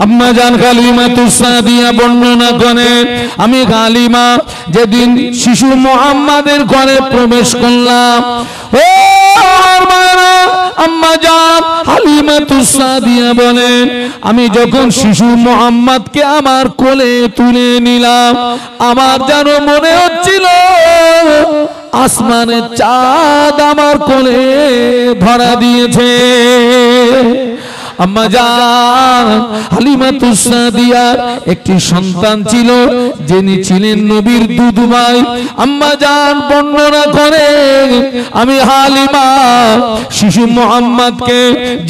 আম্মা জান হালিমাতুস সাদিয়া বর্ণনা করেন, আমি হালিমা যেদিন শিশু মুহাম্মাদের ঘরে প্রবেশ করলাম, ও আমার মায়েরা, আম্মা জান হালিমাতুস সাদিয়া বলেন, আমি যখন শিশু মুহাম্মাদকে আমার কোলে তুলে নিলাম, আমার যেন মনে হচ্ছিল আসমানের চাঁদ আমার কোলে ধরা দিয়েছে। আম্মা জান হালিমাতুস সাদিয়ার একটি সন্তান ছিল, যিনি ছিলেন নবীর দুধ ভাই। আম্মা জান বর্ণনা করে, আমি হালিমা শিশু মুহাম্মাদকে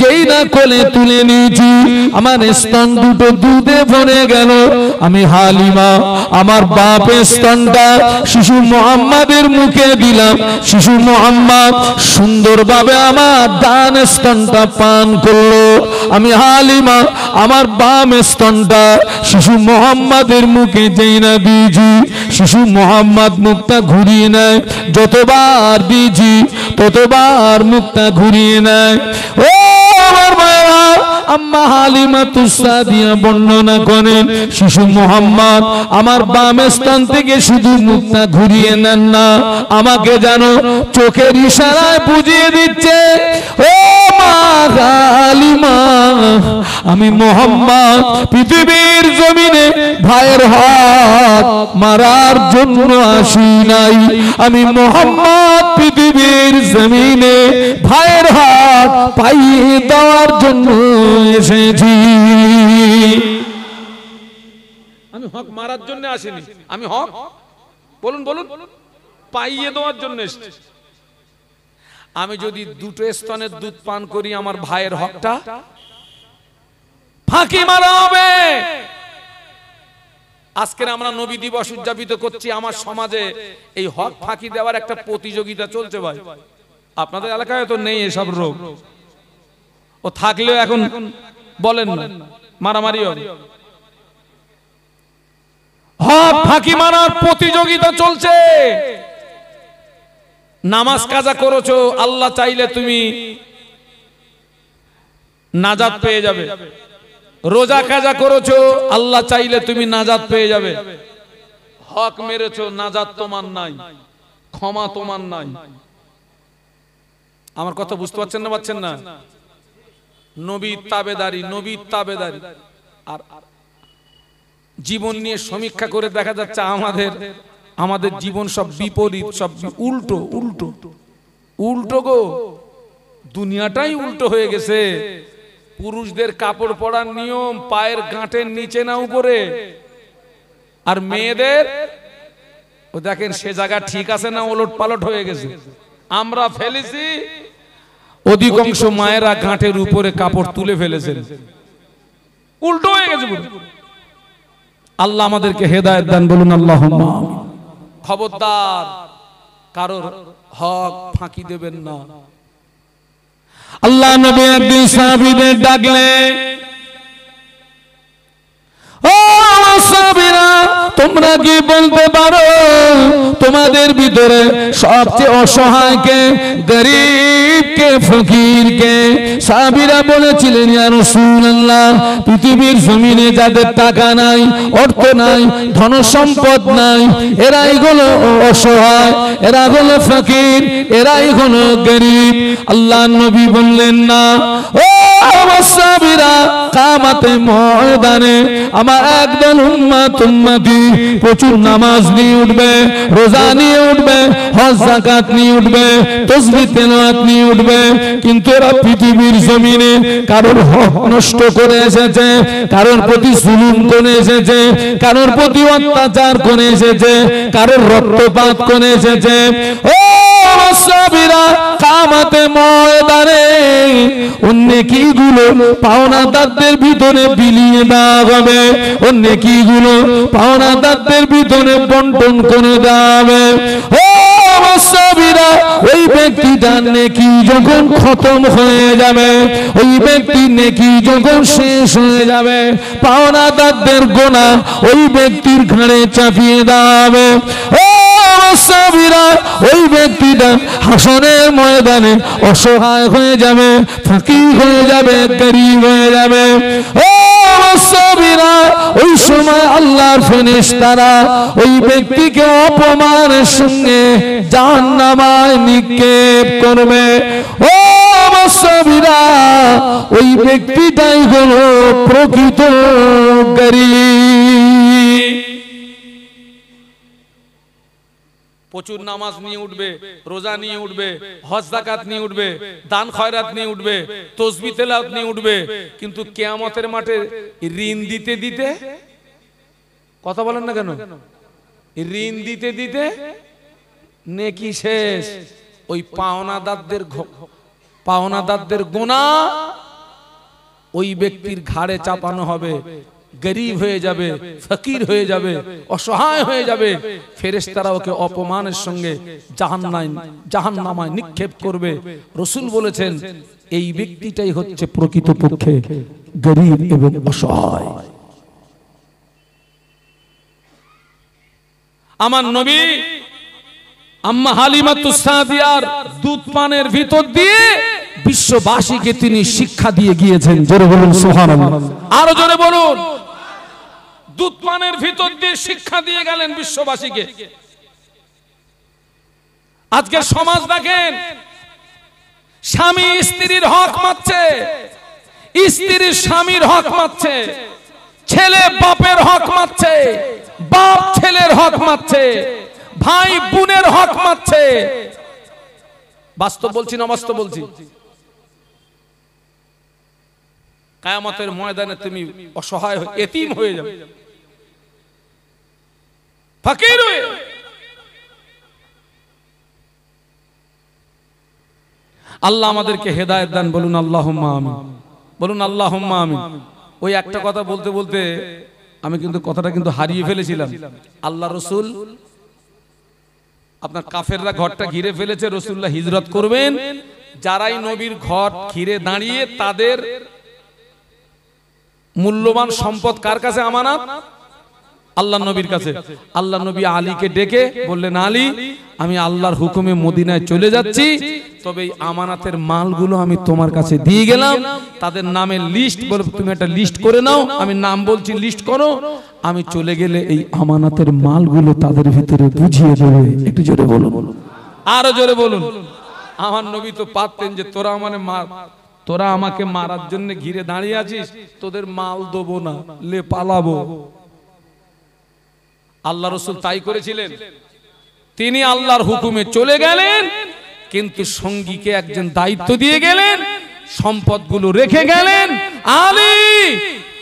যেই না কোলে তুলে নিয়েছি, আমার স্তন দুটো দুধে ভরে গেল। আমি হালিমা আমার বাপের স্তনটা শিশু মুহাম্মাদের মুখে দিলাম, শিশু মুহাম্মদ সুন্দরভাবে আমার ডান স্তনটা পান করলো। আমি হালিমা আমার বাম স্তনটা শিশু মুহাম্মাদের মুখে যেই না দিয়েছি, শিশু মুহাম্মদ মুখটা ঘুরিয়ে নেয়, যতবার দিয়েছি ততবার মুখটা ঘুরিয়ে নেয়। ও আমার মায়েরা, আম্মা হালিমাতুস সাদিয়া বর্ণনা করেন, শিশু মুহাম্মদ আমার বাম স্তন থেকে শুধু মুখটা ঘুরিয়ে নেন না, আমাকে যেন চোখের ইশারায় বুঝিয়ে দিচ্ছে, ও মা হালিমা, আমি মুহাম্মদ পৃথিবীর জমিনে ভাইয়ের হক মারার জন্য আসি নাই, আমি মুহাম্মদ পৃথিবীর জমিনে ভাইয়ের হক পাইয়ে দেওয়ার জন্য এসেছি। আমি হক মারার জন্য আসিনি, আমি হক বলুন বলুন পাইয়ে দেওয়ার জন্য এসেছি। আমি যদি দুটো স্তনের দুধ পান করি, আমার ভাইয়ের হকটা ফাঁকি মারা হবে। আজকে আমরা নবী দিবস উদযাপিত করছি, আমার সমাজে এই হক ফাঁকি দেওয়ার একটা প্রতিযোগিতা চলছে ভাই। আপনাদের এলাকায় তো নেই এসব রোগ, ও থাকলেও এখন বলেন না, মারামারি হবে। হক ফাঁকি মারার প্রতিযোগিতা চলছে। নামাজ কাজা করেছো, আল্লাহ চাইলে তুমি নাজাত পেয়ে যাবে। রোজা কাজা করেছো, আল্লাহ চাইলে তুমি নাজাত পেয়ে যাবে। হক মেরেছো, নাজাত তোমার নাই, ক্ষমা তোমার নাই। আমার কথা বুঝতে পারছেন না? পাচ্ছেন না? নবীর তাবেদারি, নবীর তাবেদারি। আর জীবন নিয়ে সমীক্ষা করে দেখা যাচ্ছে আমাদের জীবন সব বিপরীত, সব উল্টো উল্টো উল্টো গো। দুনিয়াটাই উল্টো হয়ে গেছে। পুরুষদের কাপড় পরার নিয়ম পায়ের গাঁটের নিচে না উপরে, আর মেয়েদের ও দেখেন সে জায়গা ঠিক আছে না ওলট পালট হয়ে গেছে। আমরা ফেলেছি, অধিকাংশ মায়েরা গাঁটের উপরে কাপড় তুলে ফেলেছেন, উল্টো হয়ে গেছে। আল্লাহ আমাদেরকে হেদায়েত দান, বলুন আল্লাহুম্মা আমিন। খবরদার কারোর হক ফাঁকি দেবেন না। আল্লাহ নবী একদিন সাহাবীদের ডাকলে, ও সাহাবীরা, তোমরা কি বলতে পারো তোমাদের ভিতরে সবচেয়ে অসহায় কে, গরীব কে, ফকির কে? সাহাবীরা বলেছিলেন, ইয়া রাসূলুল্লাহ, পৃথিবীর জমিনে যাদের টাকা নাই, অর্থ নাই, ধন সম্পদ নাই, এরাই হলো অসহায়, এরা হলো ফকির, এরাই হলো গরীব। আল্লাহ নবী বললেন, না ও সাহাবীরা, কিয়ামতের ময়দানে আমার একদল উম্মতি প্রচুর নামাজ নিয়ে উঠবে, রোজা নিয়ে উঠবে, হজ যাকাত নিয়ে উঠবে, তাসবিহ তেলাওয়াত নিয়ে উঠবে, কিন্তু এরা পৃথিবীর জমিনে কারোর হক নষ্ট করে এসেছে, কারোর প্রতি জুলুম করে এসেছে, কারোর প্রতি অত্যাচার করে এসেছে, কারোর রক্তপাত করে এসেছে। ও সাহাবীরা, কিয়ামতের ময়দানে অন্য কিগুলো পাওনাদারদের ভিতরে বিলিয়ে দেওয়া হবে, অন্য কিগুলো পাওনাদারদের ভিতরে বন্টন করে দেওয়া হবে। ও সাহাবীরা, ওই ব্যক্তিটার নেকি যখন খতম হয়ে যাবে, ওই ব্যক্তির নেকি যখন শেষ হয়ে যাবে, পাওনাদারদের গুনাহ ওই ব্যক্তির ঘাড়ে চাপিয়ে দেওয়া হবে। ও সাহাবীরা, ওই ব্যক্তিটা হাসরের ময়দানে অসহায় হয়ে যাবে, ফকির হয়ে যাবে, গরীব হয়ে যাবে। ও সময় আল্লাহর ফেরেশতারা ওই ব্যক্তিকে অপমানের সঙ্গে জাহান্নামায় নিক্ষেপ করবে। ও মুসলমানেরা, ওই ব্যক্তিটাই হলো প্রকৃত গরীব। প্রচুর নামাজ নিয়ে উঠবে, রোজা নিয়ে উঠবে, হজ যাকাত নিয়ে উঠবে, দান খয়রাত নিয়ে উঠবে, তাসবিহ তেলাওয়াত নিয়ে উঠবে, কিন্তু কিয়ামতের মাঠে ঋণ দিতে দিতে, কথা বলেন না কেন, ঋণ দিতে দিতে নেকি শেষ। ওই পাওনাদারদের গুনাহ ওই ব্যক্তির ঘাড়ে চাপানো হবে, গরিব হয়ে যাবে, ফকির হয়ে যাবে, অসহায় হয়ে যাবে। ফেরেশতারা ওকে অপমানের সঙ্গে জাহান্নামায় নিক্ষেপ করবে। রাসূল বলেছেন এই ব্যক্তিটাই হচ্ছে প্রকৃতপক্ষে গরিব এবং অসহায়। আমার নবী আম্মা হালিমাতুস সাদিয়ার দুধ পানের ভিতর দিয়ে বিশ্ববাসীকে তিনি শিক্ষা দিয়ে গিয়েছেন। জোরে বলুন সুবহানাল্লাহ। আরো জোরে বলুন। দুধ পানের ভিতর দিয়ে শিক্ষা দিয়ে গেলেন বিশ্ববাসীকে। আজকের সমাজ দেখেন, স্বামী স্ত্রীর হক মারছে, স্ত্রী স্বামীর হক মারছে, ছেলে বাপের হক মারছে, বাপ ছেলের হক মারছে, ভাই বোনের হক মারছে। বাস্তব বলছি না অবাস্তব বলছি? কিয়ামতের ময়দানে তুমি অসহায় হয়ে এতিম হয়ে যাবে, ফকির হয়ে। আল্লাহ আমাদেরকে হেদায়েত দান, বলুন আল্লাহুম্মা আমিন, বলুন আল্লাহুম্মা আমিন। ওই একটা কথা বলতে বলতে আমি কিন্তু কথাটা কিন্তু হারিয়ে ফেলেছিলাম। আল্লাহ রাসূল, আপনার কাফেররা ঘরটা ঘিরে ফেলেছে, রাসূলুল্লাহ হিজরত করবেন। যারাই নবীর ঘর ঘিরে দাঁড়িয়ে, তাদের মূল্যবান সম্পদ কার কাছে আমানত? আল্লাহ নবীর কাছে। আল্লাহ নবী আলীকে ডেকে বললেন, আলী, আমি আল্লাহর হুকুমে মদিনায় চলে যাচ্ছি, তবে এই আমানতের মালগুলো আমি তোমার কাছে দিয়ে গেলাম। তাদের নামের লিস্ট বলে তুমি একটা লিস্ট করে নাও, আমি নাম বলছি, লিস্ট করো। আমি চলে গেলে এই আমানতের মালগুলো তাদের ভিতরে বুঝিয়ে দেবে। একটু জোরে বলুন, আরো জোরে বলুন। আমার নবী তো পারতেন যে তোরা আমাকে মারার জন্য ঘিরে দাঁড়িয়ে আছিস, তোদের মাল দেবো না, লে পালাবো। আল্লাহ রাসূল তাই করেছিলেন। তিনি আল্লাহর হুকুমে চলে গেলেন, কিন্তু সঙ্গীকে একজন দায়িত্ব দিয়ে গেলেন, সম্পদগুলো রেখে গেলেন। আলী,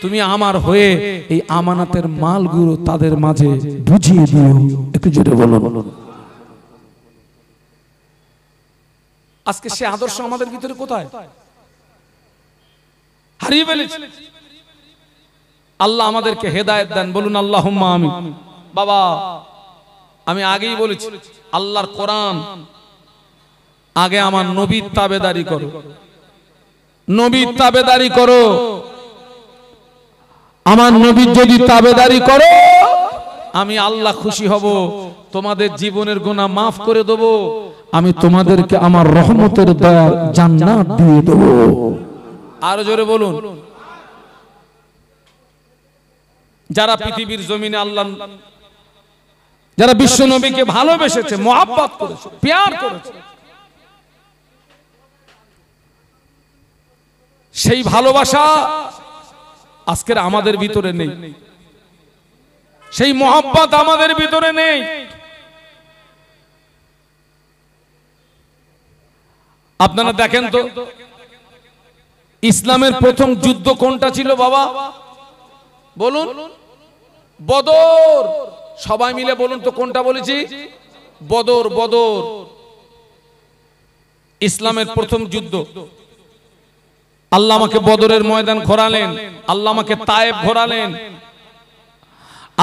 তুমি আমার হয়ে এই আমানতের মালগুলো তাদের মাঝে বুঝিয়ে দিও। একটু জোরে বলুন। আজকে সে আদর্শ আমাদের ভিতরে কোথায়? হারিয়ে ফেলেছি। আল্লাহ আমাদেরকে হেদায়েত দেন, বলুন আল্লাহুম্মা আমিন। বাবা, আমি আগেই বলেছি, আল্লাহর কোরআন আগে আমার নবীর তাবেদারি করো, নবীর তাবেদারি করো। আমার নবীর যদি তাবেদারি করো, আমি আল্লাহ খুশি হব, তোমাদের জীবনের গুনাহ মাফ করে দেব, আমি তোমাদেরকে আমার রহমতের দয়ার জান্নাত দিয়ে দেব। আরো জোরে বলুন। যারা পৃথিবীর জমিনে আল্লাহ, যারা বিশ্ব নবীকে ভালোবেসেছে, মহব্বত করেছে, প্যার করেছে, সেই ভালোবাসা আজকের আমাদের ভিতরে নেই, সেই মহব্বত আমাদের ভিতরে নেই। আপনারা দেখেন তো, ইসলামের প্রথম যুদ্ধ কোনটা ছিল বাবা? বলুন। বদর। সবাই মিলে বলুন তো কোনটা বলেছি? বদর। বদর ইসলামের প্রথম যুদ্ধ। আল্লাহ আমাকে বদরের ময়দান ঘোরালেন, আল্লাহ আমাকে তায়েব ঘোরালেন,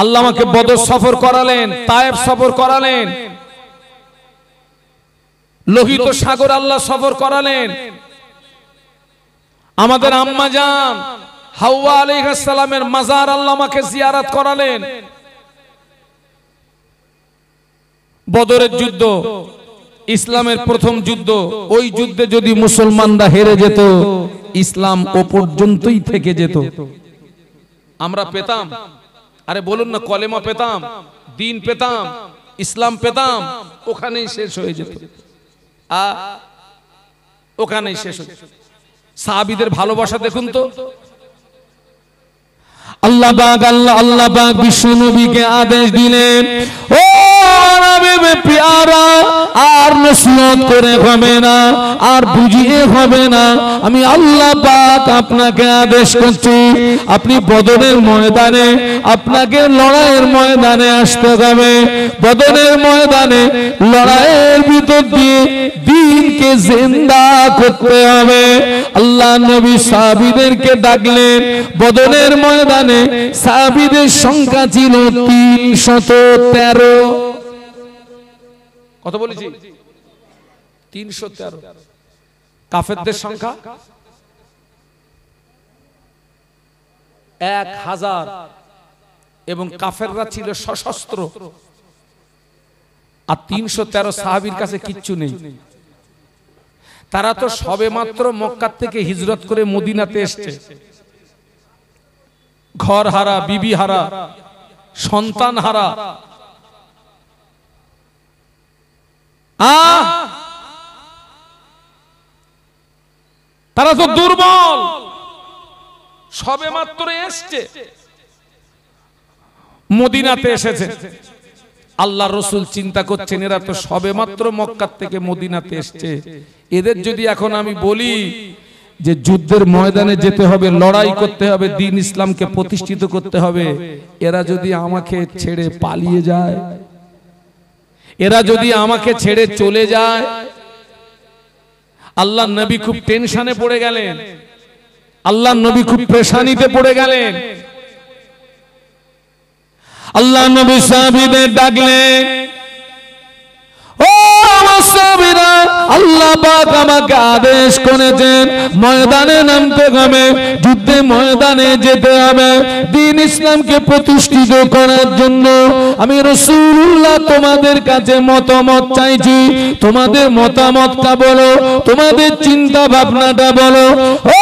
আল্লাহ আমাকে বদর সফর করালেন, তায়েব সফর করালেন, লোহিত সাগর আল্লাহ সফর করালেন। আমাদের আম্মা জান হাওয়া আলাইহিস সালামের মাজার আল্লাহ আমাকে জিয়ারত করালেন। বদরের যুদ্ধ ইসলামের প্রথম যুদ্ধ। ওই যুদ্ধে যদি মুসলমানরা হেরে যেত, ইসলাম ও পর্যন্তই থেকে যেত। আমরা পেতাম আরে বলুন না, কলেমা পেতাম, দিন পেতাম, ইসলাম পেতাম, ওখানেই শেষ হয়ে যেত। ওখানেই শেষ হয়ে যেত। সাহাবীদের ভালোবাসা দেখুন তো। আল্লাহ পাক বিশ্ব নবীকে আদেশ দিলেন, ও নবী প্যারা, আর নসিহত করে হবে না, আর বুঝিয়ে হবে না। আমি আল্লাহ পাক আপনাকে আদেশ করছি, আপনি বদরের ময়দানে, আপনাকে লড়াইয়ের ময়দানে আসতে হবে। বদরের ময়দানে লড়াইয়ের ভিতর দিয়ে দ্বীনকে জিন্দা করতে হবে। আল্লাহ নবী সাহাবীদেরকে ডাকলেন। বদরের ময়দানে সাহাবীদের সংখ্যা ছিল 313। কত বলেছি? 313। কাফেরদের সংখ্যা 1000, এবং কাফেররা ছিল সশস্ত্র। আর 313 সাহাবীর কাছে কিচ্ছু নেই। তারা তো সবেমাত্র মক্কা থেকে হিজরত করে মদিনাতে এসেছে। ঘর হারা, বিবি হারা, সন্তান হারা। তারা তো দুর্বল, সবেমাত্র এসেছে, মদিনাতে এসেছে। আল্লাহ রসুল চিন্তা করছেন, এরা তো সবেমাত্র মক্কা থেকে মদিনাতে এসেছে, এদের যদি এখন আমি বলি যে যুদ্ধের ময়দানে যেতে হবে, লড়াই করতে হবে, দ্বীন ইসলামকে প্রতিষ্ঠিত করতে হবে, এরা যদি আমাকে ছেড়ে পালিয়ে যায়, এরা যদি আমাকে ছেড়ে চলে যায়। আল্লাহ নবী খুব টেনশনে পড়ে গেলেন, আল্লাহ নবী খুব পেরেশানিতে পড়ে গেলেন। আল্লাহ নবী সাহাবীদের ডাকলেন, ও সাহাবীরা, আল্লাহ পাক আমাকে আদেশ করেছেন ময়দানে নামতে হবে, যুদ্ধে ময়দানে যেতে হবে, দ্বীন ইসলামকে প্রতিষ্ঠিত করার জন্য। আমি রাসূলুল্লাহ তোমাদের কাছে মতামত চাইছি। তোমাদের মতামতটা বলো, তোমাদের চিন্তা ভাবনাটা বলো। ও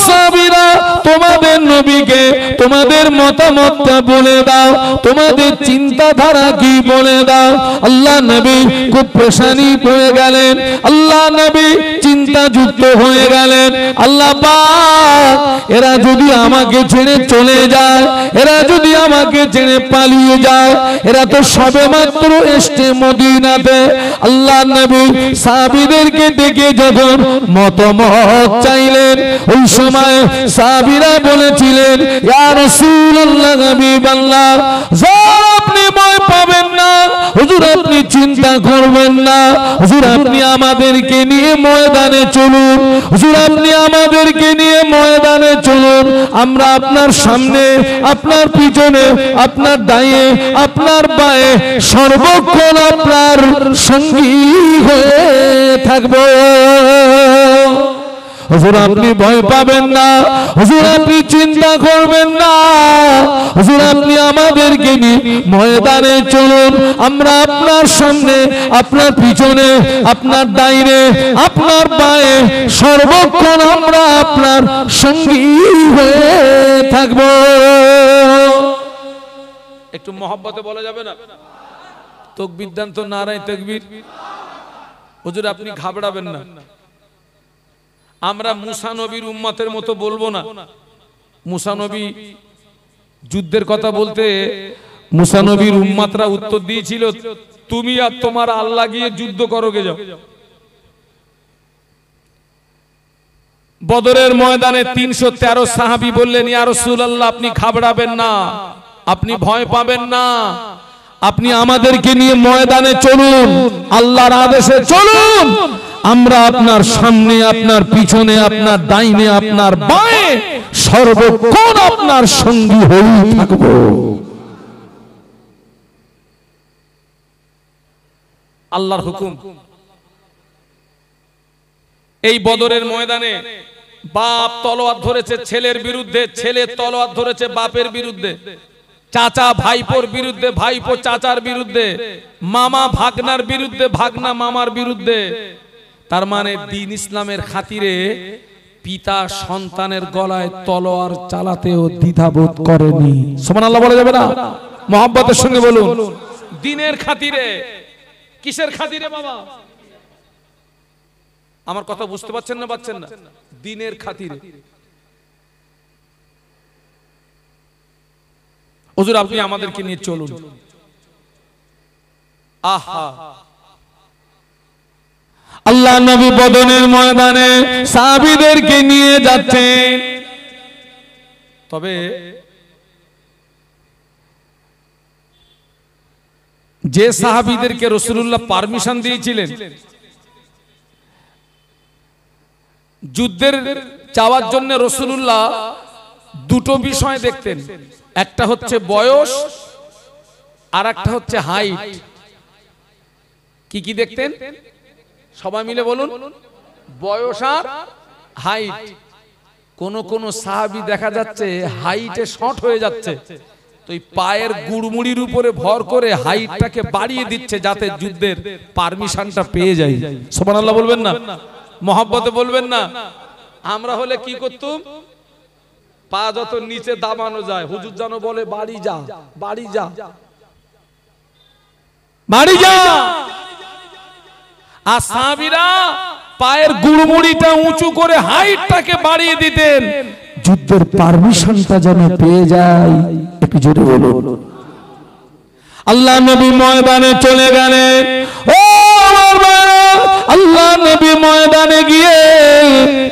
সাহাবীরা, তোমাদের নবীকে তোমাদের মতামতটা বলে দাও, তোমাদের চিন্তাধারা কি বলে দাও। আল্লাহ নবী খুব পেরেশানি হয়ে গেলেন, আল্লাহ নবী চিন্তাযুক্ত হয়ে গেলেন। আল্লাহ পাক, এরা যদি আমাকে ছেড়ে চলে যায়, এরা যদি আমাকে ছেড়ে পালিয়ে যায়, এরা তো সবেমাত্র এসেছে মদিনাতে। আল্লাহ নবী সাহাবীদেরকে ডেকে যখন মতামত চাইলেন, ওই সময় সাহাবীরা বলেছিলেন, ইয়া রাসূলুল্লাহ, হাবিবাল্লাহ, আপনি ভয় পাবেন না, হুজুর আপনি চিন্তা করবেন না, হুজুর আপনি আমাদেরকে নিয়ে ময়দানে চলুন, হুজুর আপনি আমাদেরকে নিয়ে ময়দানে চলুন। আমরা আপনার সামনে, আপনার পিছনে, আপনার ডাইনে, আপনার বাঁয়ে সর্বক্ষণ আপনার সঙ্গী হয়ে থাকবো। হুজুর আপনি ভয় পাবেন না, হুজুর আপনি চিন্তা করবেন না, হুজুর আপনি আমাদেরকে নিয়ে ময়দানে চলুন। আমরা আপনার সামনে, আপনার পিছনে, আপনার ডাইনে, আপনার বাঁয়ে সর্বক্ষণ আমরা আপনার সঙ্গী হয়ে থাকব। একটু মহব্বতে বলা যাবে না? তাকবীর দেন তো, নারায়ে তাকবীর। হুজুর আপনি ঘাবড়াবেন না, আমরা মুসা নবীর উম্মতের মতো বলবো না। মুসা নবী যুদ্ধের কথা বলতে মুসা নবীর উম্মতরা উত্তর দিয়েছিল, তুমি আর তোমার আল্লাহ গিয়ে যুদ্ধ করো গে যাও। বদরের ময়দানে 313 সাহাবী বললেন, ইয়া রাসূলুল্লাহ আপনি ঘাবড়াবেন না, আপনি ভয় পাবেন না, আপনি আমাদেরকে নিয়ে ময়দানে চলুন, আল্লাহর আদেশে চলুন। আমরা আপনার সামনে, আপনার পিছনে, আপনার ডাইনে, আপনার বাঁয়ে সর্বক্ষণ আপনার সঙ্গী হয়ে থাকব। আল্লাহর হুকুম। এই বদরের ময়দানে বাপ তলোয়ার ধরেছে ছেলের বিরুদ্ধে, ছেলে তলোয়ার ধরেছে বাপের বিরুদ্ধে, চাচা ভাইপোর বিরুদ্ধে, ভাইপো চাচার বিরুদ্ধে, মামা ভাগনার বিরুদ্ধে, ভাগনা মামার বিরুদ্ধে। তার মানে দ্বীন ইসলামের খাতিরে পিতা সন্তানের গলায় তলোয়ার চালাতেও দ্বিধাবোধ করেনি। সুবহানাল্লাহ বলা যাবে না? মহব্বতের সঙ্গে বলুন। দিনের খাতিরে। কিসের খাতিরে বাবা? আমার কথা বুঝতে পারছেন না? পাচ্ছেন না? দিনের খাতিরে। হুজুর আপনি আমাদেরকে নিয়ে চলুন। আহা, আল্লাহ নবী বদরের ময়দানে সাহাবীদেরকে নিয়ে যাচ্ছেন। তবে যে সাহাবীদেরকে রাসূলুল্লাহ পারমিশন দিয়েছিলেন যুদ্ধের যাওয়ার জন্য, রাসূলুল্লাহ দুটো বিষয় দেখতেন। একটা হচ্ছে বয়স, আর একটা হচ্ছে হাইট। কি কি দেখতেন সবাই মিলে বলুন? বয়স আর হাইট। কোন সাহাবী দেখা যাচ্ছে হাইটে শর্ট হয়ে যাচ্ছে, তো এই পায়ের গুড়মুড়ির উপরে ভর করে হাইটটাকে বাড়িয়ে দিচ্ছে যাতে যুদ্ধের পারমিশনটা পেয়ে যায়। সুবহানাল্লাহ বলবেন না? মহব্বতে বলবেন না? আমরা হলে কি করতুম? পা যত নিচে দাবানো যায়, হুজুর যেন বলে বাড়ি যা, বাড়ি যা, বাড়ি যা। আর সাহাবীরা পায়ের গুড়মুড়িটা উঁচু করে হাইটটাকে বাড়িয়ে দিতেন যুদ্ধের পারমিশনটা যেন পেয়ে যায়। একটু জোরে বলুন। আল্লাহ নবী ময়দানে চলে গেলেন। ও আল্লাহ নবী ময়দানে গিয়ে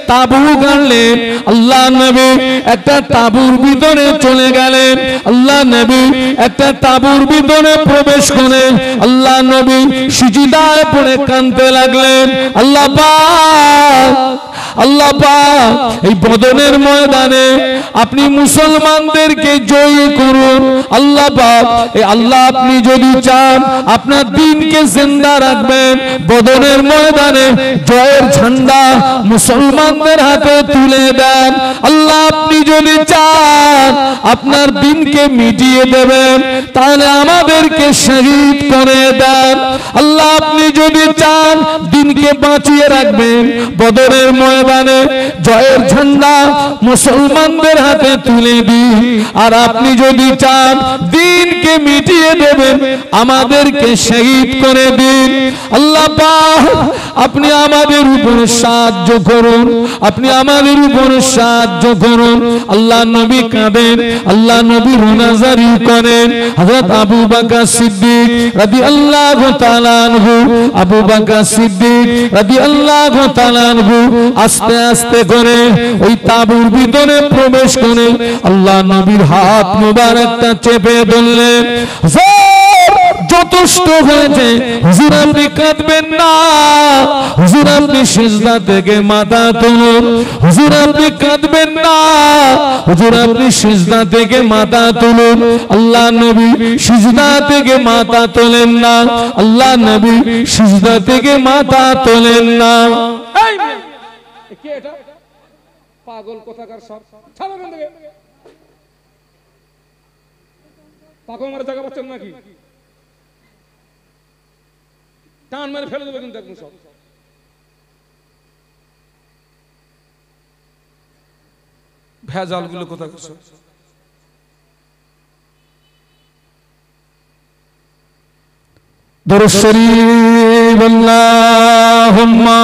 তাবু গাড়লেন। আল্লাহ নবী একটা তাবুর ভিতরে চলে গেলেন। আল্লাহ নবী একটা তাবুর ভিতরে প্রবেশ করেন। আল্লাহ নবী সিজদায় পড়ে কাঁদতে লাগলেন। আল্লাহ পাক, আল্লাহ পাক, এই বদরের ময়দানে আপনি মুসলমানদেরকে জয়ী করুন। আল্লাহ পাক, এই আল্লাহ আপনি যদি চান আপনার দ্বীনকে জিন্দা রাখবেন, বদরের ময়দানে জয়ের ঝান্ডা মুসলমানদের হাতে তুলে দেন। আল্লাহ আপনি যদি চান আপনার দ্বীনকে মিটিয়ে দেবেন, তাহলে আমাদেরকে শহীদ করে দেন। আল্লাহ আপনি যদি চান দ্বীনকে বাঁচিয়ে রাখবেন, বদরের ময়দানে জয়ের ঝান্ডা মুসলমানদের হাতে তুলে দিন। আর আপনি যদি চান দ্বীনকে মিটিয়ে দেবেন, আমাদেরকে শহীদ করে দিন। আল্লাহ পাক আপনি আমাদের উপর সাহায্য করুন, আপনি আমাদের উপর সাহায্য করুন। আল্লাহ নবী কাঁদেন, আল্লাহ নবী রোনাজারি করেন। হযরত আবু বকর সিদ্দিক রাদিয়াল্লাহু তাআলা আনহু, আবু বকর সিদ্দিক রাদিয়াল্লাহু তাআলা আনহু আস্তে আস্তে করে ওই তাঁবুর ভিতরে প্রবেশ করে আল্লাহ নবীর হাত মুবারকটা চেপে ধরলেন। যথেষ্ট হয়েছে, হুজুর আপনি কাঁদবেন না, হুজুর আপনি সিজদা থেকে মাথা তুলুন, হুজুর আপনি কাঁদবেন না, হুজুর আপনি সিজদা থেকে মাথা তুলুন। আল্লাহ নবী সিজদা থেকে মাথা তোলেন না, আল্লাহ নবী সিজদা থেকে মাথা তোলেন না। পাগল কোথাকার সব ছাড়া বন্ধ করে পাগল মারা জায়গা পাচ্ছেন নাকি? টান মেরে ফেলে দেবে কিন্তু একদম সব। ভেজাল গুলো কোথাকার সব। দরুদ শরীফ আল্লাহুম্মা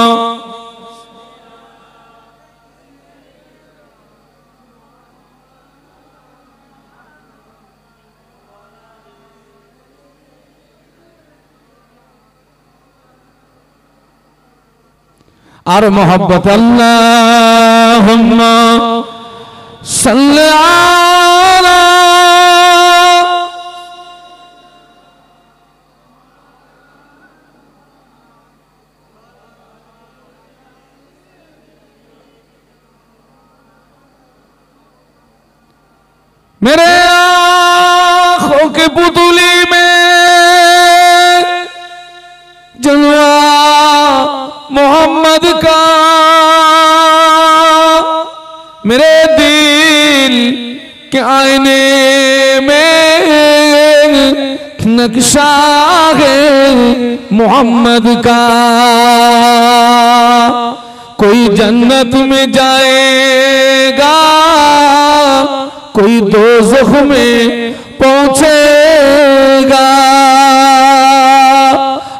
আর মোহাব্বত আল্লাহুম্মা সাল্লি আলা मेरे आँखों के पुतली में जलवा मोहम्मद का, मेरे दिल के आईने में नक्शा है मोहम्मद का। कोई जन्नत में जाएगा, कोई दोज़ख में पहुंचेगा।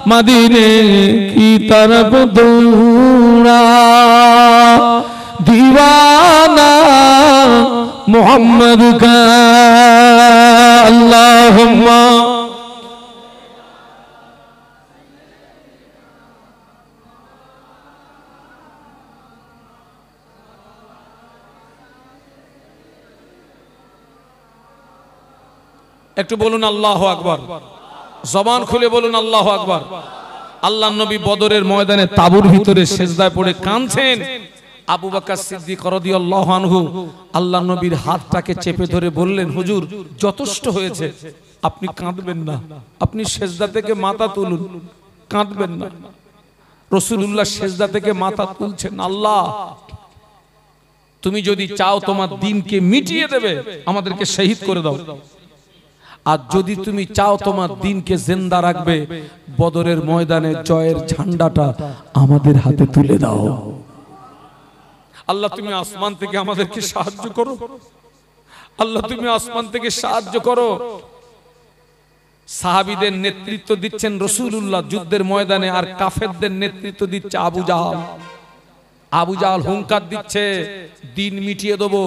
मदीने की तरफ दौड़ा दीवाना मोहम्मद का। अल्लाहुम्मा একটু বলুন আল্লাহু আকবার, জবান খুলে বলুন আল্লাহু আকবার। আল্লাহর নবী বদরের ময়দানে তাঁবুর ভিতরে সিজদায় পড়ে কাঁদছেন। আবু বকর সিদ্দিক রাদিয়াল্লাহু আনহু আল্লাহর নবীর হাতটাকে চেপে ধরে বললেন, হুজুর যথেষ্ট হয়েছে, আপনি কাঁদবেন না, আপনি সিজদা থেকে মাথা তুলুন, কাঁদবেন না। রাসূলুল্লাহ সিজদা থেকে মাথা তুলছেন, আল্লাহ তুমি যদি চাও তোমার দ্বীনকে মিটিয়ে দেবে, আমাদেরকে শহীদ করে দাও। আর যদি তুমি চাও তোমার দ্বীনকে জিন্দা রাখবে, বদরের ময়দানে জয়ের ঝান্ডাটা আমাদের হাতে তুলে দাও। আল্লাহ তুমি আসমান থেকে আমাদেরকে সাহায্য করো, আল্লাহ তুমি আসমান থেকে সাহায্য করো। সাহাবীদের নেতৃত্ব দিচ্ছেন রাসূলুল্লাহ যুদ্ধের ময়দানে, আর কাফেরদের নেতৃত্ব দিচ্ছে আবু জাহাল। আবু জাহাল হুঙ্কার দিচ্ছে, দ্বীন মিটিয়ে দেবো,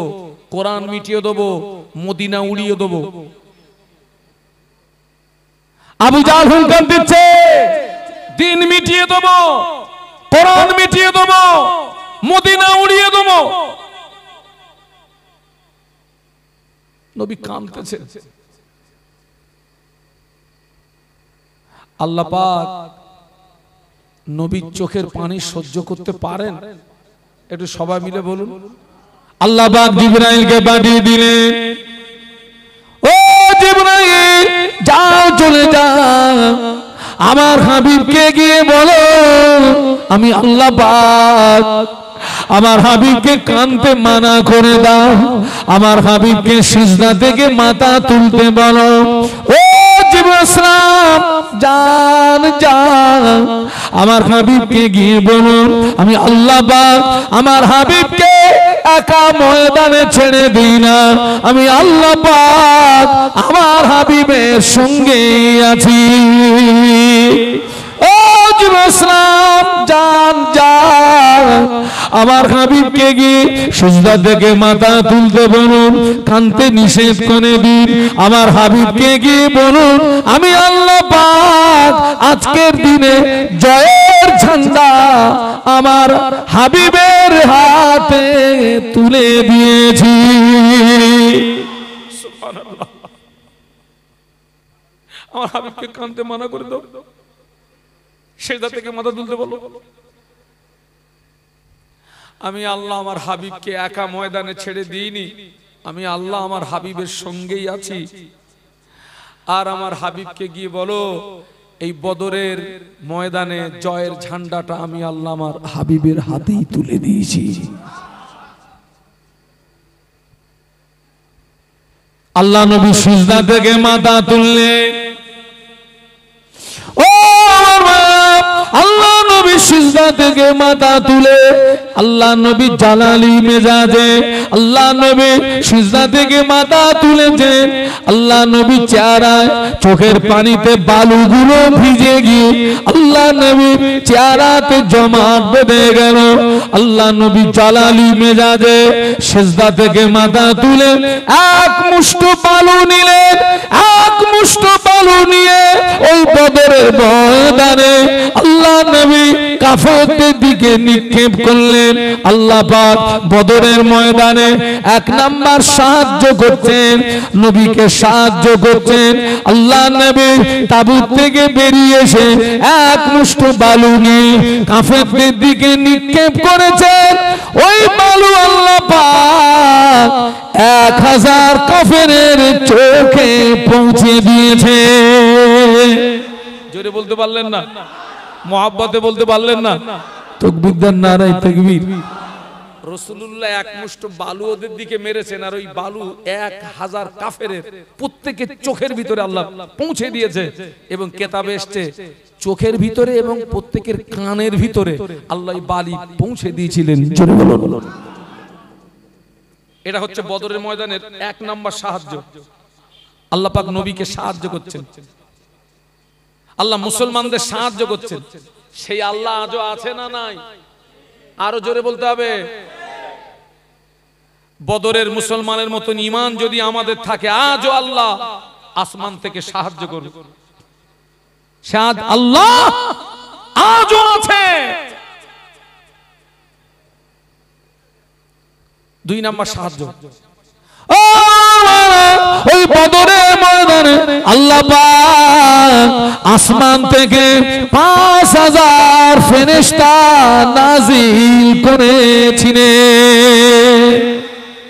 কোরআন মিটিয়ে দেবো, মদিনা উড়িয়ে দেবো। আবু জাহাল হুঙ্কার দিচ্ছে, দ্বীন মিটিয়ে দেবো, কোরআন মিটিয়ে দেবো, মদিনা উড়িয়ে দেবো। নবী কাঁদতেছেন। আল্লাহ পাক নবীর চোখের পানি সহ্য করতে পারেন? একটু সবাই মিলে বলুন। আল্লাহ পাক জিবরাইলকে পাঠিয়ে দিলেন, ও জিবরাইল যাও, চলে যাও, আমার হাবিবকে গিয়ে বলো আমি আল্লাহ পাক আমার হাবিবকে কাঁদতে মানা করে দাও, আমার হাবিবকে সিজদা থেকে মাথা তুলতে বলো। ও জিবরাইল সালাম যান যান, আমার হাবিবকে গিয়ে বলো আমি আল্লাহ পাক আমার হাবিবকে একা ময়দানে ছেড়ে দিই না, আমি আল্লাহ পাক আমার হাবিবের সঙ্গে আছি। ও জিবরাইল সালাম যান যান, আমার হাবিবকে গিয়ে সিজদা থেকে মাথা তুলতে বলুন, কাঁদতে নিষেধ করে দিন। আমার হাবিবকে গিয়ে বলুন আমি আল্লাহ পাক আজকের দিনে জয়ের ঝান্ডা আমার হাবিবের হাতে তুলে দিয়েছি। সুবহানাল্লাহ। আমার হাবিবকে কাঁদতে মানা করে দাও, সিজদা থেকে মাথা তুলতে বলো। আমি আল্লাহ আমার হাবিবকে একা ময়দানে ছেড়ে দিইনি, আমি আল্লাহ আমার হাবিবের সঙ্গেই আছি। আর আমার হাবিবকে গিয়ে বলো এই বদরের ময়দানে জয়ের ঝান্ডাটা আমি আল্লাহ আমার হাবিবের হাতেই তুলে দিয়েছি। আল্লাহ নবী সিজদা থেকে মাথা তুললেন। ও আল্লাহ নবী সিজদা থেকে মাথা তুলে আল্লাহ নবী জালালি মেজাজে আল্লাহ নবী সিজদা থেকে মাথা তুলেছেন। আল্লাহ নবী চেহারায় চোখের পানিতে বালুগুলো ভিজে গিয়ে আল্লাহ নবী চেহারাতে জমাট বেঁধে গেল। আল্লাহ নবী জালালি মেজাজে সিজদা থেকে মাথা তুলে এক মুষ্টি বালু নিলেন, এক মুষ্টি বালু নিয়ে ওই বদরের ময়দানে আল্লাহ নবী কাফেরদের দিকে নিক্ষেপ করলেন। আল্লাহ পাক বদরের ময়দানে এক নাম্বার সাহায্য করছেন, নবীকে সাহায্য করছেন। আল্লাহ নবী তাবুত থেকে বেরিয়ে এসে এক মুষ্টি বালু নিয়ে কাফেরদের দিকে নিক্ষেপ করেছেন। ওই বালু আল্লাহ পাক 1000 কাফেরের চোখে পৌঁছে দিয়েছে। জোরে বলতে পারলেন না? মহব্বতে বলতে পারলেন না? তাকবীর দেন, নারায়ে তাকবীর। রাসূলুল্লাহ এক মুষ্ঠ বালু ওদের দিকে মেরেছেন, আর ওই বালু 1000 কাফেরের প্রত্যেকের চোখের ভিতরে আল্লাহ পৌঁছে দিয়েছে। এবং কিতাবে এসেছে চোখের ভিতরে এবং প্রত্যেকের কানের ভিতরে আল্লাহ বালি পৌঁছে দিয়েছিলেন। জোরে বলুন। এটা হচ্ছে বদরের ময়দানের 1 নাম্বার সাহায্য। আল্লাহ পাক নবীকে সাহায্য করছেন, আল্লাহ মুসলমানদের সাহায্য করছেন। সেই আল্লাহ আজও আছে না নাই? আরো জোরে বলতে হবে। বদরের মুসলমানের মতন ঈমান যদি আমাদের থাকে, আজও আল্লাহ আসমান থেকে সাহায্য করবে। শাদ আল্লাহ আজও আছে। 2 নাম্বার সাহায্য, ওই বদরের ময়দানে আল্লাহ পাক আসমান থেকে 5000 ফেরেশতা নাজিল করেছিলেন।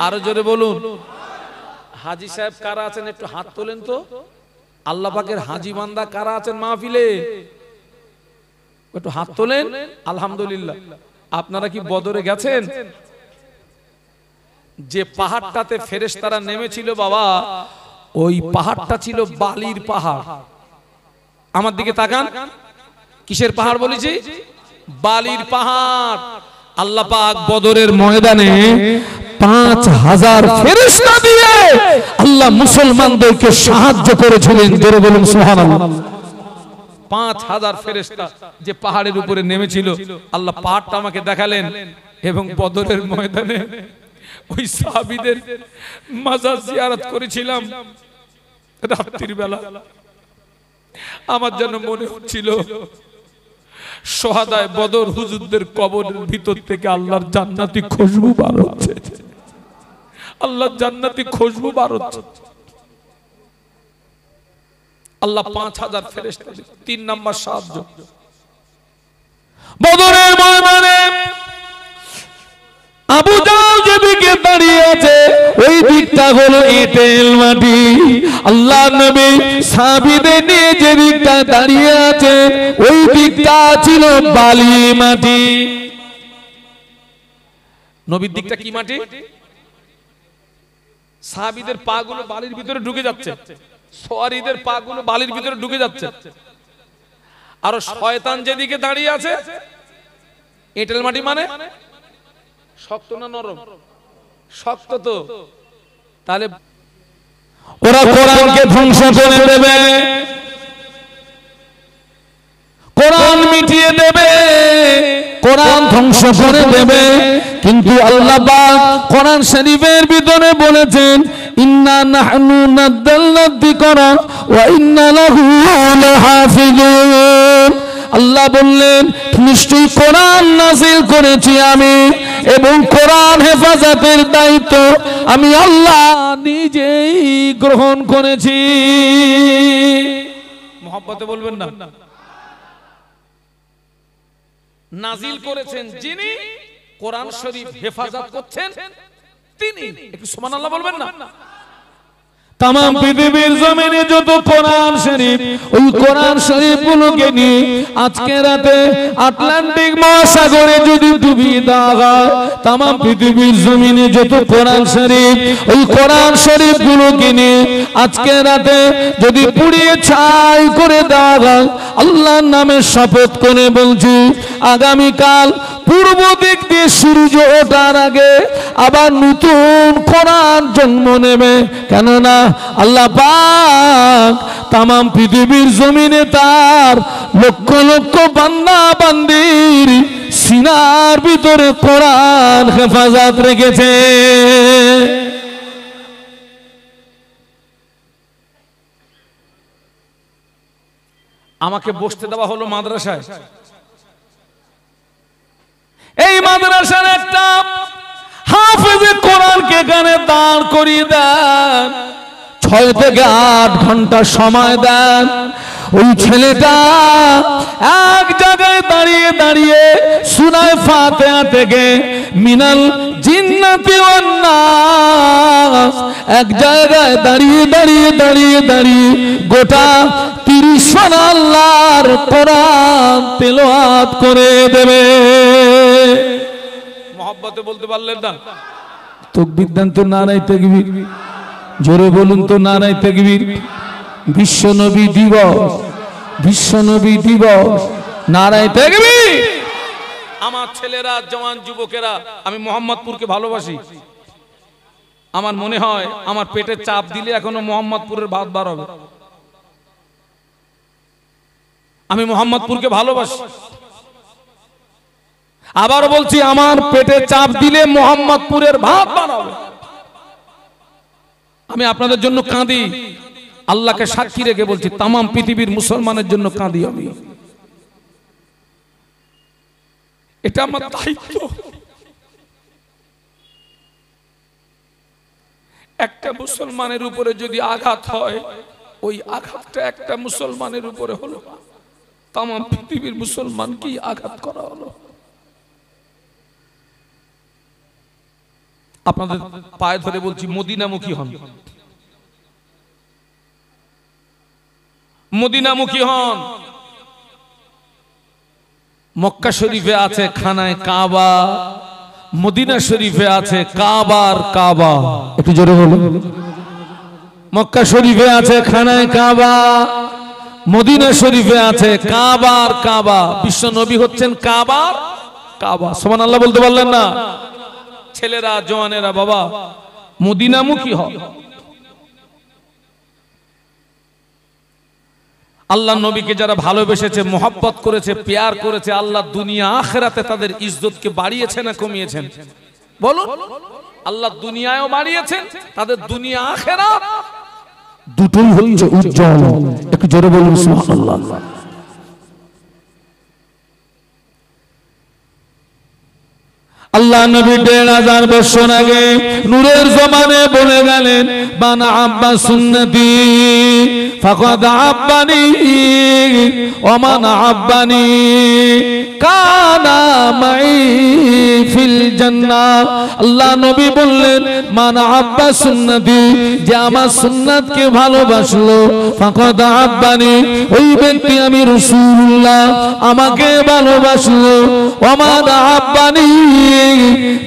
আরো জোরে বলুন। হাজী সাহেব কারা আছেন একটু হাত তোলেন তো। আল্লাহ পাকের হাজী বান্দা কারা আছেন মাহফিলে? একটু হাত তোলেন। আলহামদুলিল্লাহ। আপনারা কি বদরে গেছেন? যে পাহাড়টাতে ফেরেশতারা নেমেছিল বাবা, ওই পাহাড়টা ছিল বালির পাহাড়। আমার দিকে তাকান। কিসের পাহাড় বলেছি? বালির পাহাড়। আল্লাহ পাক বদরের ময়দানে 5000 ফেরেশতা দিয়ে আল্লাহ মুসলমানদেরকে সাহায্য করেছিলেন। জোরে বলুন সুবহানাল্লাহ। 5000 ফেরেশতা যে পাহাড়ের উপরে নেমেছিল, আল্লাহ পাহাড়টা আমাকে দেখালেন। এবং বদরের ময়দানে ওই সাহাবীদের মাজার জিয়ারত করেছিলাম রাত্রির বেলা। আমার যেন মনে হচ্ছিল শহাদায়ে বদর হুজুরদের কবরের ভিতর থেকে আল্লাহর জান্নাতি খুশবু বার হচ্ছে, আল্লাহর জান্নাতি খুশবু বার হচ্ছে। আল্লাহ 5000 ফেরেশতা। 3 নাম্বার সাহায্য, বদরের ময়দানে আবু জাহল যেদিকে দাঁড়িয়ে আছে ওই দিকটা হলো এঁটেল মাটি। আল্লাহ নবী সাহাবীদের নিয়ে যে দিকটা দাঁড়িয়ে আছে ওই দিকটা ছিল বালি মাটি। নবীর দিকটা কি মাটি? সাহাবীদের পা গুলো বালির ভিতরে ঢুকে যাচ্ছে, সওয়ারীদের পা গুলো বালির ভিতরে ঢুকে যাচ্ছে। আর শয়তান যেদিকে দাঁড়িয়ে আছে, এঁটেল মাটি মানে শক্ত না নরম? শক্ত। তো তাহলে ওরা কোরআনকে ধ্বংস করে দেবে, কোরআন মিটিয়ে দেবে, কোরআন ধ্বংস করে দেবে। কিন্তু আল্লাহ পাক কোরআন শরীফের ভিতরে বলেছেন, ইন্না নাহনু নাযালনা যিকরা ওয়া ইন্না লাহু লাহাফিজুন। আল্লাহ বললেন, নিশ্চয়ই কোরআন নাযিল করেছি আমি, এবং কোরআন হেফাজতের দায়িত্ব আমি আল্লাহ নিজেই গ্রহণ করেছি। মহব্বতে বলবেন না? নাযিল করেছেন যিনি, কোরআন শরীফ হেফাজত করছেন তিনি। একটু সুবহানাল্লাহ বলবেন না? তাম পৃথিবীর জমিনে যত কোরআন শরীফ, ওই কোরআন শরীফ গুলোকে নিয়ে আজকে রাতে আটলান্টিক মহাসাগরে যদি ডুবিয়ে দেওয়া হয়, তাম পৃথিবীর জমিনে যত কোরআন শরীফ, ওই কোরআন শরীফ গুলোকে নিয়ে আজকে রাতে যদি পুড়িয়ে ছাই করে দেওয়া হয়, আল্লাহর নামে শপথ করে বলছি, আগামীকাল পূর্ব দিক দিয়ে সূর্য ওঠার আগে আবার নতুন কোরআন জন্ম নেবে। কেননা আল্লাহ পাক তাম পৃথিবীর জমিনে তার লক্ষ লক্ষ বান্দা বান্দির সিনার ভিতরে কোরআন হেফাজত রেখেছে। আমাকে বসতে দেওয়া হলো মাদ্রাসায়। এই মাদ্রাসার একটা হাফেজে কোরআনকে এখানে দাঁড় করিয়ে দেন, 6 থেকে 8 ঘন্টা সময় দেন। ওই ছেলেটা এক জায়গায় দাঁড়িয়ে দাঁড়িয়ে সূরা ফাতিহা থেকে মিনাল জিন্নাতি ওয়ান নাস, এক জায়গায় দাঁড়িয়ে দাঁড়িয়ে দাঁড়িয়ে দাঁড়িয়ে গোটা 30 পারা আল্লাহর কোরআন তেলাওয়াত করে দেবে। মহব্বতে বলতে পারলেন না? তাকবীর দেন তো, নারায়ে তাকবীর। জোরে বলুন তো, নারায়ে তাকবীর। বিশ্ব নবী দিবস, বিশ্ব নবী দিবস, নারায়ে তাকবীর। আমার ছেলেরা, জওয়ান যুবকেরা, আমি মোহাম্মদপুরকে ভালোবাসি। আমার মনে হয় আমার পেটে চাপ দিলে এখনো মোহাম্মদপুরের ভাত বার হবে। আমি মোহাম্মদপুরকে ভালোবাসি। আবার বলছি, আমার পেটে চাপ দিলে মোহাম্মদপুরের ভাত বার হবে। আমি আপনাদের জন্য কাঁদি, আল্লাহকে সাক্ষী রেখে বলছি, তাম পৃথিবীর মুসলমানের জন্য কাঁদি আমি। এটা আমার দায়িত্ব। একটা মুসলমানের উপরে যদি আঘাত হয়, ওই আঘাতটা একটা মুসলমানের উপরে হলো, তাম পৃথিবীর মুসলমান কি আঘাত করা হলো। আপনাদের পায়ে ধরে বলছি, মদিনামুখী হন, মদিনামুখী হন। মক্কা শরীফে আছে খানায় কাবা, মদিনা শরীফে আছে কাবার কাবা। একটু জোরে বলুন। মক্কা শরীফে আছে খানায় কাবা, মদিনা শরীফে আছে কাবার কাবা। বিশ্ব নবী হচ্ছেন কাবার কাবা। সুবহানাল্লাহ বলতে পারলেন না? ছেলেরা, জওয়ানেরা, বাবা মদিনামুখী হও। আল্লাহ নবীকে যারা ভালোবেসেছে, মোহাব্বত করেছে, প্যার করেছে, আল্লাহ দুনিয়া আখিরাতে তাদের ইজ্জতকে বাড়িয়েছে না কমিয়েছেন? বলুন। আল্লাহ দুনিয়ায়ও বাড়িয়েছেন, তাদের দুনিয়া আখিরাত দুটোই হচ্ছে উজ্জ্বল। একটু জোরে বলুন সুবহানাল্লাহ। আল্লাহ নবী ১৫০০ বছর আগে নূরের জমানে বলে গেলেন, বানা আব্বা সুন্নতি ফাকাদ আব্বানি ওয়া মান আব্বানি কানা মাই ফিল জান্নাহ। আল্লাহ নবী বললেন, মান আব্বা সুন্নতি, যে আমার সুন্নাতকে ভালোবাসলো, ফাকাদ আব্বানি, ওই ব্যক্তি আমি রাসূলুল্লাহ আমাকে ভালোবাসলো। ওয়া মান আব্বানি,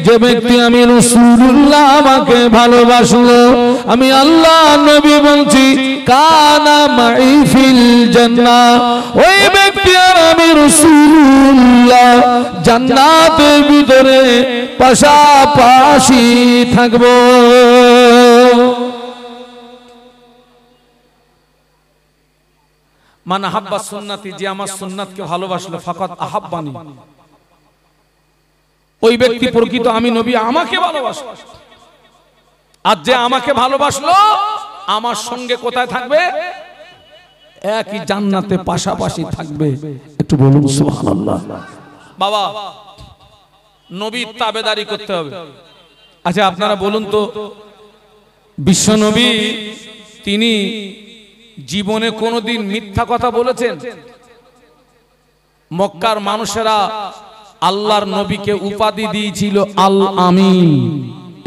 যে ব্যক্তি আমি রাসূলুল্লাহ আমাকে ভালোবাসলো, আমি আল্লাহ নবী বলছি, কানা মাই ফিল জান্নাহ, ওই ব্যক্তি আর আমি রাসূলুল্লাহ জান্নাতের ভিতরে পাশাপাশি থাকবো। মান আহাব্বা সুন্নতি, যে আমার সুন্নাতকে ভালোবাসলো, ফাকাত আহাব্বানি, ওই ব্যক্তি প্রকৃত আমি নবী আমাকে ভালোবাসলো। আর যে আমাকে ভালোবাসলো, আমার সঙ্গে কোথায় থাকবে? একই জান্নাতে পাশাপাশি থাকবে। একটু বলুন সুবহানাল্লাহ। বাবা, নবীর তাবেদারি করতে হবে। আচ্ছা আপনারা বলুন তো, বিশ্ব নবী তিনি জীবনে কোনোদিন মিথ্যা কথা বলেছেন? মক্কার মানুষেরা আল্লাহর নবীকে উপাধি দিয়েছিল আল আমিন।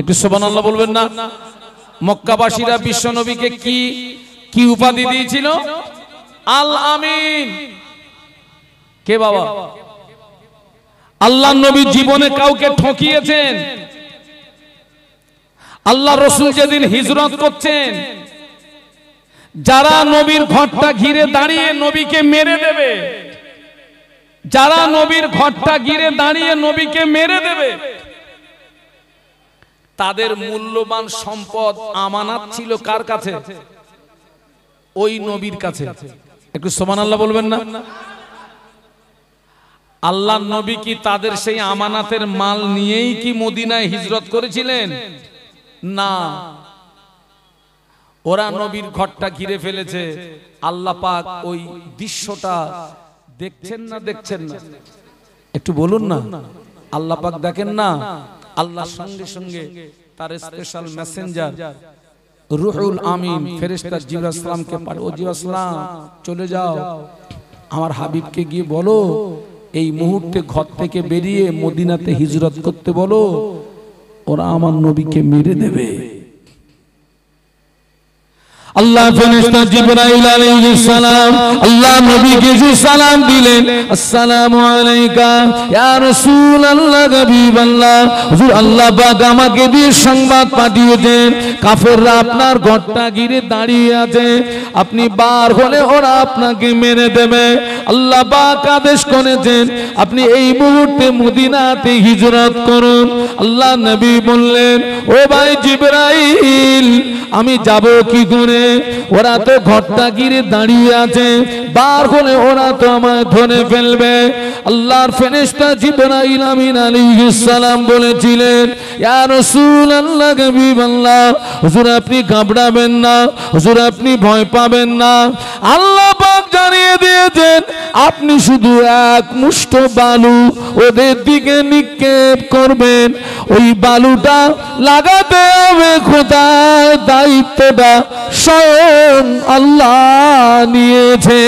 একটু সুবহানাল্লাহ বলবেন না? মক্কাবাসীরা বিশ্ব নবীকে কি কি উপাধি দিয়েছিল? আল আমিন। কে বাবা? আল্লাহর নবী জীবনে কাউকে ঠকিয়েছেন? আল্লাহ রাসূল যেদিন হিজরত করছেন, যারা নবীর ঘরটা ঘিরে দাঁড়িয়ে নবীকে মেরে দেবে, যারা নবীর ঘরটা ঘিরে দাঁড়িয়ে নবীকে মেরে দেবে, তাদের মূল্যবান সম্পদ আমানত ছিল কার কাছে? ওই নবীর কাছে। একটু সুবহানাল্লাহ বলবেন না? আল্লাহর নবী কি তাদের সেই আমানতের মাল নিয়েই কি মদিনায় হিজরত করেছিলেন? না, ওরা নবীর ঘরটা ঘিরে ফেলেছে। আল্লাহ পাক ওই দৃশ্যটা দেখছেন না দেখছেন না? একটু বলুন না। আল্লাহ পাক দেখেন না? আল্লাহর সঙ্গে সঙ্গে তার স্পেশাল মেসেঞ্জার রুহুল আমিন ফেরেশতা জিবরাইল আলাইহিস সালামকে পাঠায়, ও জিবরাইল সালাম চলে যাও, আমার হাবিবকে গিয়ে বলো এই মুহূর্তে ঘর থেকে বেরিয়ে মদিনাতে হিজরত করতে বলো, ওরা আমার নবীকে মেরে দেবে। আল্লাহ ফেরেশতা জিবরাইল আলাইহিস সালাম আল্লাহ নবীকে যে সালাম দিলেন, আসসালামু আলাইকা ইয়া রাসূলুল্লাহ হাবিবাল্লাহ, হুজুর আল্লাহ পাক আমাকে দিয়ে সংবাদ পাঠিয়েছেন কাফেররা আপনার ঘরটা ঘিরে দাঁড়িয়ে আছে, আপনি বার হলে ওরা আপনাকে মেরে দেবে। আল্লাহ পাক আদেশ করেছেন আপনি এই মুহূর্তে মদিনাতে হিজরত করুন। আল্লাহ নবী বললেন, ও ভাই জিবরাইল আমি যাব কি করে, ওরা তো ঘরটা ঘিরে দাঁড়িয়ে আছে, বার হলে ওরা তো আমায় ধরে ফেলবে। আল্লাহর ফেরেশতা জিবরাইল আমিন আলাইহিস সালাম বলেছিলেন, ইয়া রাসূলুল্লাহ হাবিবাল্লাহ, হুজুর আপনি ঘাবড়াবেন না, হুজুর আপনি ভয় পাবেন না। আল্লাহ পাক জানিয়ে দিয়েছেন আপনি শুধু এক মুষ্ঠ বালু ওদের দিকে নিক্ষেপ করবেন, ওই বালুটা লাগাতে হবে কোথায়, দায়িত্বটা স্বয়ং আল্লাহ নিয়েছে।